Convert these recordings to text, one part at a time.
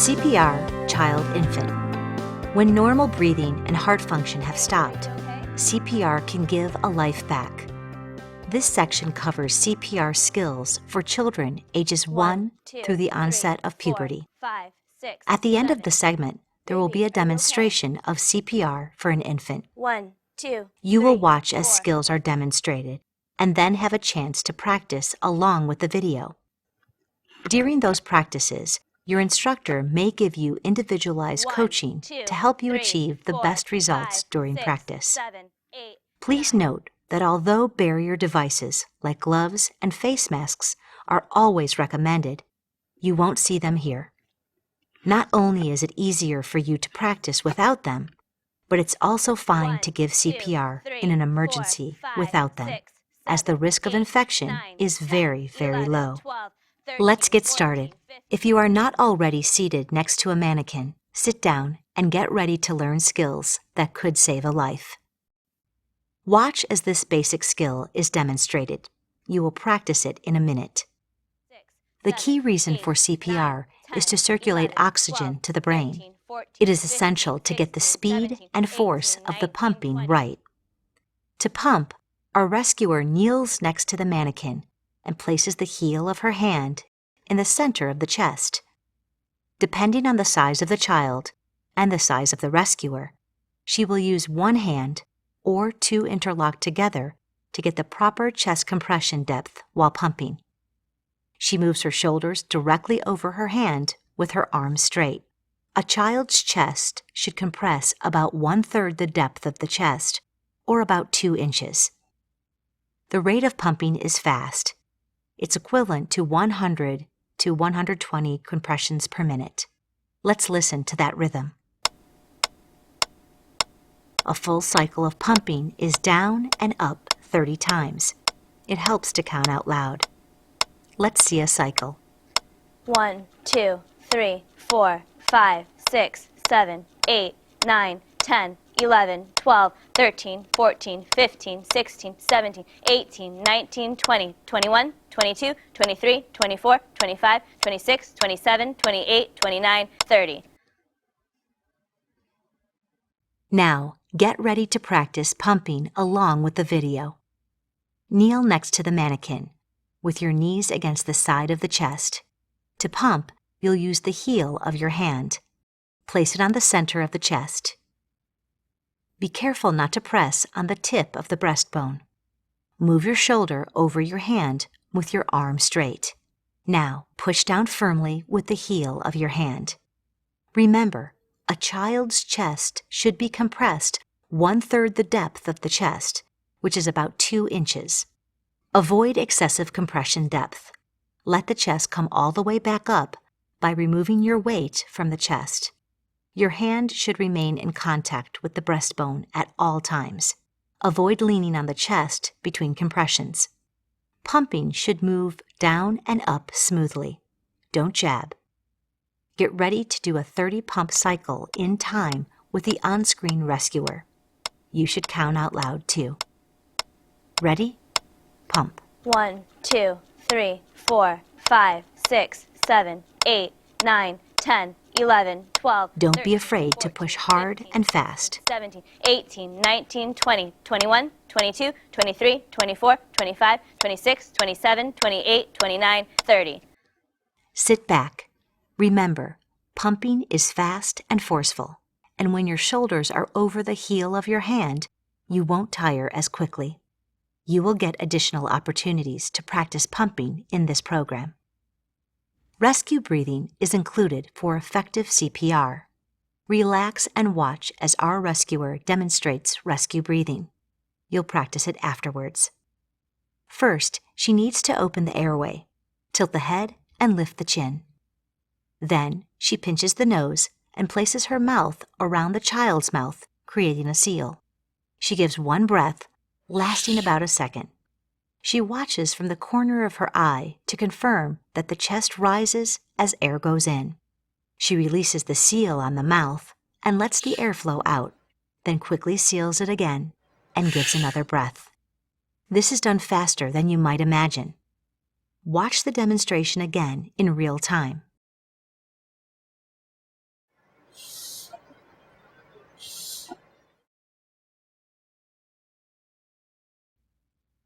CPR, child-infant. When normal breathing and heart function have stopped, CPR can give a life back. This section covers CPR skills for children ages 1 through the onset of puberty. At the end of the segment, there will be a demonstration of CPR for an infant. You will watch as skills are demonstrated and then have a chance to practice along with the video. During those practices, your instructor may give you individualized coaching to help you achieve the best results during practice. Please note that although barrier devices like gloves and face masks are always recommended, you won't see them here. Not only is it easier for you to practice without them, but it's also fine to give CPR in an emergency without them, as the risk of infection is very, very low. Let's get started. If you are not already seated next to a mannequin, sit down and get ready to learn skills that could save a life. Watch as this basic skill is demonstrated. You will practice it in a minute. The key reason for CPR is to circulate oxygen to the brain. It is essential to get the speed and force of the pumping right. To pump, our rescuer kneels next to the mannequin and places the heel of her hand in the center of the chest. Depending on the size of the child and the size of the rescuer, she will use one hand or two interlocked together to get the proper chest compression depth while pumping. She moves her shoulders directly over her hand with her arms straight. A child's chest should compress about 1/3 the depth of the chest, or about 2 inches. The rate of pumping is fast. It's equivalent to 100 to 120 compressions per minute. Let's listen to that rhythm. A full cycle of pumping is down and up 30 times. It helps to count out loud. Let's see a cycle. 1, 2, 3, 4, 5, 6, 7, 8, 9, 10, 11, 12, 13, 14, 15, 16, 17, 18, 19, 20, 21, 22, 23, 24, 25, 26, 27, 28, 29, 30. Now, get ready to practice pumping along with the video. Kneel next to the mannequin, with your knees against the side of the chest. To pump, you'll use the heel of your hand. Place it on the center of the chest. Be careful not to press on the tip of the breastbone. Move your shoulder over your hand with your arm straight. Now, push down firmly with the heel of your hand. Remember, a child's chest should be compressed 1/3 the depth of the chest, which is about 2 inches. Avoid excessive compression depth. Let the chest come all the way back up by removing your weight from the chest. Your hand should remain in contact with the breastbone at all times. Avoid leaning on the chest between compressions. Pumping should move down and up smoothly. Don't jab. Get ready to do a 30 pump cycle in time with the on-screen rescuer. You should count out loud too. Ready? Pump. 1, 2, 3, 4, 5, 6, 7, 8, 9, 10, 11, 12. Don't be afraid to push hard and fast. 17, 18, 19, 20, 21, 22, 23, 24, 25, 26, 27, 28, 29, 30. Sit back. Remember, pumping is fast and forceful, and when your shoulders are over the heel of your hand, you won't tire as quickly. You will get additional opportunities to practice pumping in this program. Rescue breathing is included for effective CPR. Relax and watch as our rescuer demonstrates rescue breathing. You'll practice it afterwards. First, she needs to open the airway, tilt the head, and lift the chin. Then, she pinches the nose and places her mouth around the child's mouth, creating a seal. She gives one breath, lasting about a second. She watches from the corner of her eye to confirm that the chest rises as air goes in. She releases the seal on the mouth and lets the airflow out, then quickly seals it again and gives another breath. This is done faster than you might imagine. Watch the demonstration again in real time.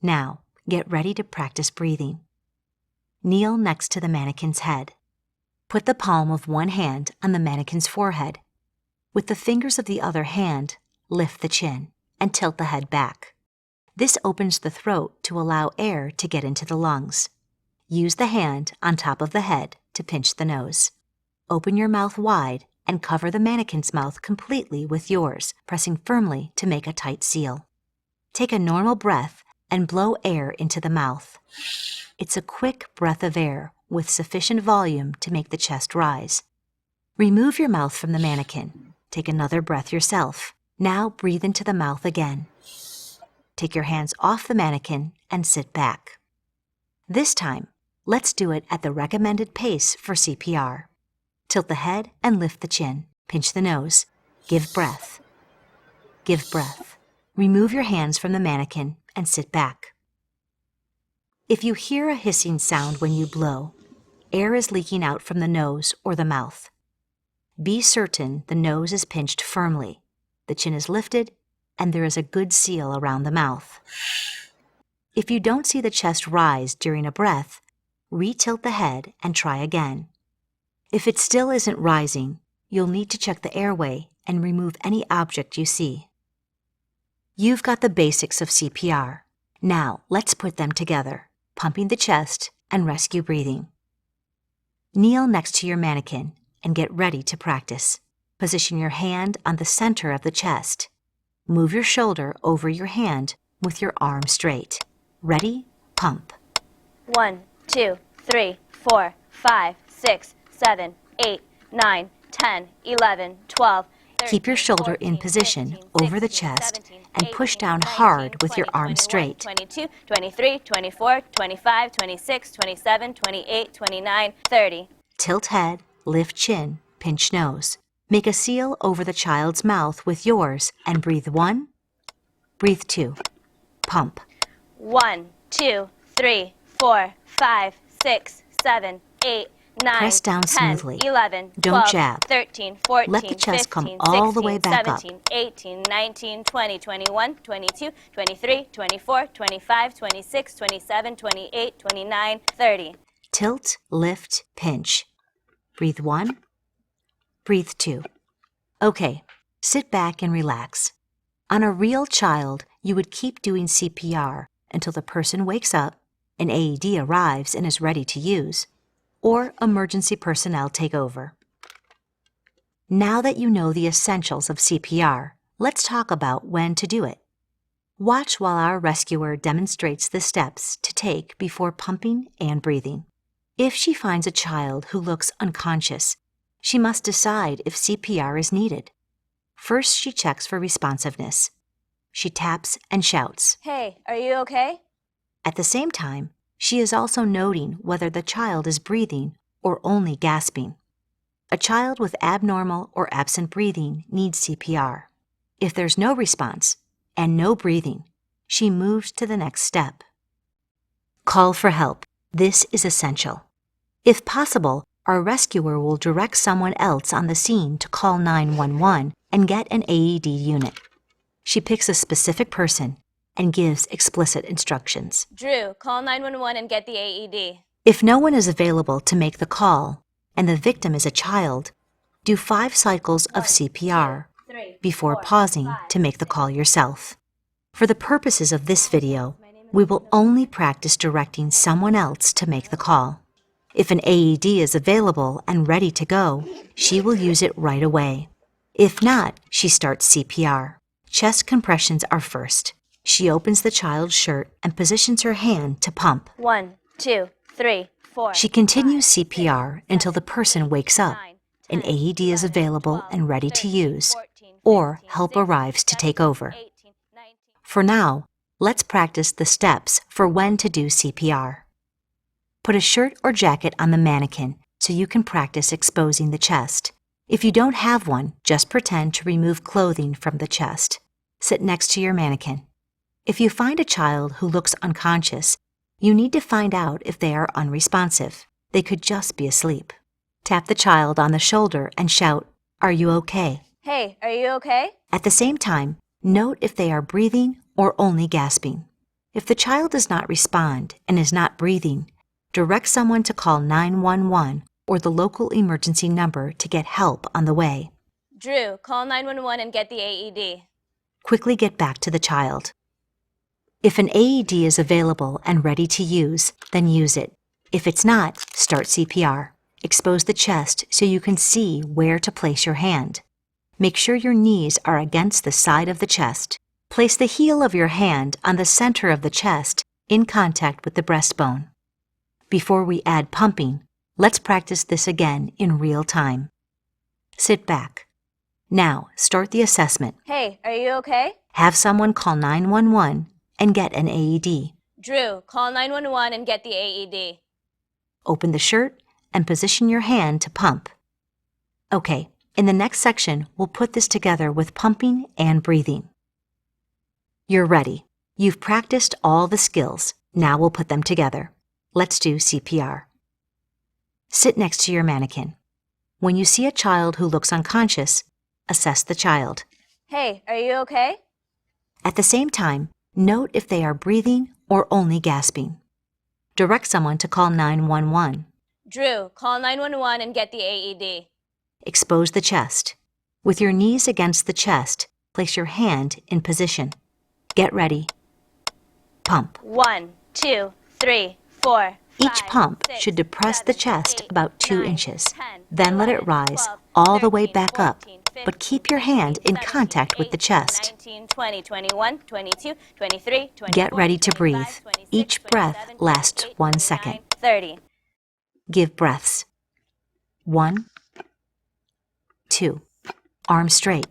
Now, get ready to practice breathing. Kneel next to the mannequin's head. Put the palm of one hand on the mannequin's forehead. With the fingers of the other hand, lift the chin and tilt the head back. This opens the throat to allow air to get into the lungs. Use the hand on top of the head to pinch the nose. Open your mouth wide and cover the mannequin's mouth completely with yours, pressing firmly to make a tight seal. Take a normal breath and blow air into the mouth. It's a quick breath of air with sufficient volume to make the chest rise. Remove your mouth from the mannequin. Take another breath yourself. Now breathe into the mouth again. Take your hands off the mannequin and sit back. This time, let's do it at the recommended pace for CPR. Tilt the head and lift the chin. Pinch the nose. Give breath. Give breath. Remove your hands from the mannequin and sit back. If you hear a hissing sound when you blow, air is leaking out from the nose or the mouth. Be certain the nose is pinched firmly, the chin is lifted, and there is a good seal around the mouth. If you don't see the chest rise during a breath, re-tilt the head and try again. If it still isn't rising, you'll need to check the airway and remove any object you see. You've got the basics of CPR. Now let's put them together, pumping the chest and rescue breathing. Kneel next to your mannequin and get ready to practice. Position your hand on the center of the chest. Move your shoulder over your hand with your arm straight. Ready? Pump. 1, 2, 3, 4, 5, 6, 7, 8, 9, 10, 11, 12. Keep your shoulder in position over the chest and push down hard with your arm straight. 22, 23, 24, 25, 26, 27, 28, 29, 30. Tilt head, lift chin, pinch nose. Make a seal over the child's mouth with yours and breathe 1, breathe 2. Pump. 1, 2, 3, 4, 5, 6, 7, 8, 9, Press down 10, smoothly. 11, 12, Don't jab. 13, 14, Let the chest 15, come 16, all the way back up. 17, 18, 19, 20, 21, 22, 23, 24, 25, 26, 27, 28, 29, 30. Tilt, lift, pinch. Breathe 1, breathe 2. Okay, sit back and relax. On a real child, you would keep doing CPR until the person wakes up, an AED arrives and is ready to use, or emergency personnel take over. Now that you know the essentials of CPR, let's talk about when to do it. Watch while our rescuer demonstrates the steps to take before pumping and breathing. If she finds a child who looks unconscious, she must decide if CPR is needed. First, she checks for responsiveness. She taps and shouts. Hey, are you okay? At the same time, she is also noting whether the child is breathing or only gasping. A child with abnormal or absent breathing needs CPR. If there's no response and no breathing, she moves to the next step. Call for help. This is essential. If possible, our rescuer will direct someone else on the scene to call 911 and get an AED unit. She picks a specific person and gives explicit instructions. Drew, call 911 and get the AED. If no one is available to make the call and the victim is a child, do 5 cycles of CPR before pausing to make the call yourself. For the purposes of this video, we will only practice directing someone else to make the call. If an AED is available and ready to go, she will use it right away. If not, she starts CPR. Chest compressions are first. She opens the child's shirt and positions her hand to pump. 1, 2, 3, 4. She continues CPR until the person wakes up, an AED is available and ready to use, or help arrives to take over. For now, let's practice the steps for when to do CPR. Put a shirt or jacket on the mannequin so you can practice exposing the chest. If you don't have one, just pretend to remove clothing from the chest. Sit next to your mannequin. If you find a child who looks unconscious, you need to find out if they are unresponsive. They could just be asleep. Tap the child on the shoulder and shout, "Are you okay?" Hey, are you okay? At the same time, note if they are breathing or only gasping. If the child does not respond and is not breathing, direct someone to call 911 or the local emergency number to get help on the way. Drew, call 911 and get the AED. Quickly get back to the child. If an AED is available and ready to use, then use it. If it's not, start CPR. Expose the chest so you can see where to place your hand. Make sure your knees are against the side of the chest. Place the heel of your hand on the center of the chest in contact with the breastbone. Before we add pumping, let's practice this again in real time. Sit back. Now, start the assessment. Hey, are you okay? Have someone call 911 and get an AED. Drew, call 911 and get the AED. Open the shirt and position your hand to pump. Okay, in the next section, we'll put this together with pumping and breathing. You're ready. You've practiced all the skills. Now we'll put them together. Let's do CPR. Sit next to your mannequin. When you see a child who looks unconscious, assess the child. Hey, are you okay? At the same time, note if they are breathing or only gasping. Direct someone to call 911. Drew, call 911 and get the AED. Expose the chest. With your knees against the chest, place your hand in position. Get ready. Pump. 1, 2, 3, 4. Each 5, pump 6, should depress 7, the chest 8, about 2 9, inches. 10, Then let it 11, rise 12, all the way 13, back up, 14, but 15, keep your hand in 16, contact with the 17, chest. 18, 19, 20, 21, 22, 23, 24, Get ready to 25, breathe. 26, Each breath 27, lasts 28, 1 29, second. 30. Give breaths. 1, 2. Arm straight.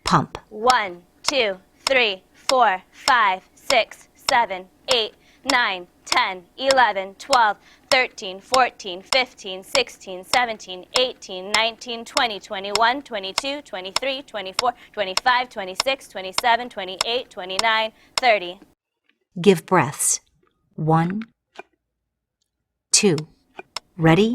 Pump. 1, 2, 3, 4, 5, 6, 7, 8, 9, 10, 11, 12, 13, 14, 15, 16, 17, 18, 19, 20, 21, 22, 23, 24, 25, 26, 27, 28, 29, 30. Give breaths. 1, 2. Ready?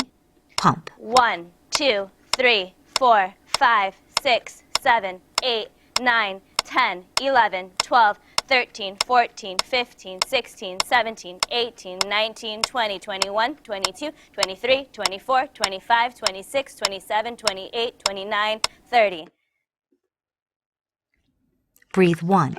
Pump. 1, 2, 3, 4, 5, 6, 7, 8, 9, 10, 11, 12, 13, 14, 15, 16, 17, 18, 19, 20, 21, 22, 23, 24, 25, 26, 27, 28, 29, 30. Breathe 1.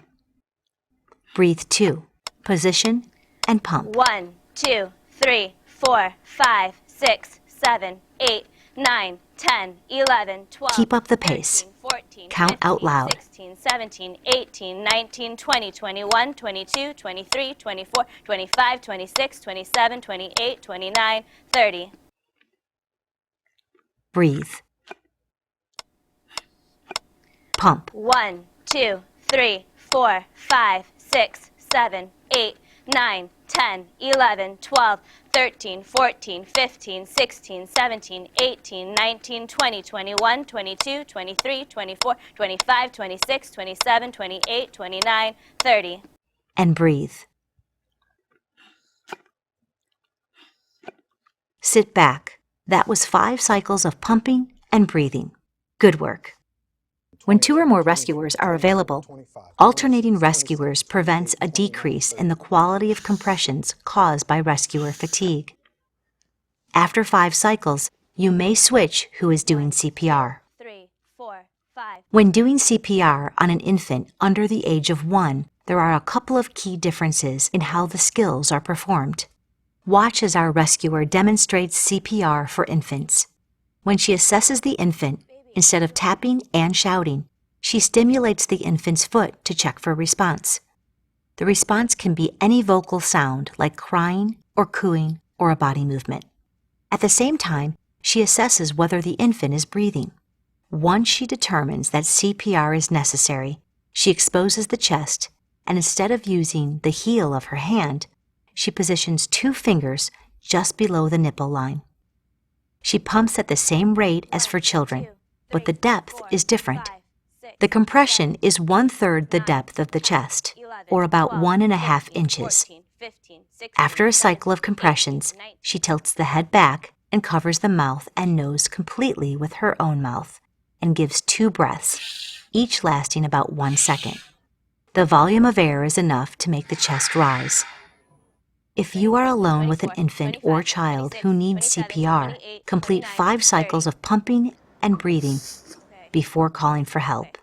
Breathe 2. Position and pump. 1, 2, 3, 4, 5, 6, 7, 8, 9, 10, 11, 12. Keep up the pace. 13, 14, Count 15, out loud. 16, 17, 18, 19, 20, 21, 22, 23, 24, 25, 26, 27, 28, 29, 30. Breathe. Pump. 1, 2, 3, 4, 5, 6, 7, 8, 9, 10, 11, 12, 13, 14, 15, 16, 17, 18, 19, 20, 21, 22, 23, 24, 25, 26, 27, 28, 29, 30. And breathe. Sit back. That was 5 cycles of pumping and breathing. Good work. When 2 or more rescuers are available, alternating rescuers prevents a decrease in the quality of compressions caused by rescuer fatigue. After 5 cycles, you may switch who is doing CPR. 3, 4, 5. When doing CPR on an infant under the age of 1, there are a couple of key differences in how the skills are performed. Watch as our rescuer demonstrates CPR for infants. When she assesses the infant, instead of tapping and shouting, she stimulates the infant's foot to check for response. The response can be any vocal sound like crying or cooing or a body movement. At the same time, she assesses whether the infant is breathing. Once she determines that CPR is necessary, she exposes the chest, and instead of using the heel of her hand, she positions 2 fingers just below the nipple line. She pumps at the same rate as for children, but the depth is different. The compression is 1/3 the depth of the chest, or about 1.5 inches. After a cycle of compressions, she tilts the head back and covers the mouth and nose completely with her own mouth and gives 2 breaths, each lasting about 1 second. The volume of air is enough to make the chest rise. If you are alone with an infant or child who needs CPR, complete 5 cycles of pumping and breathing before calling for help.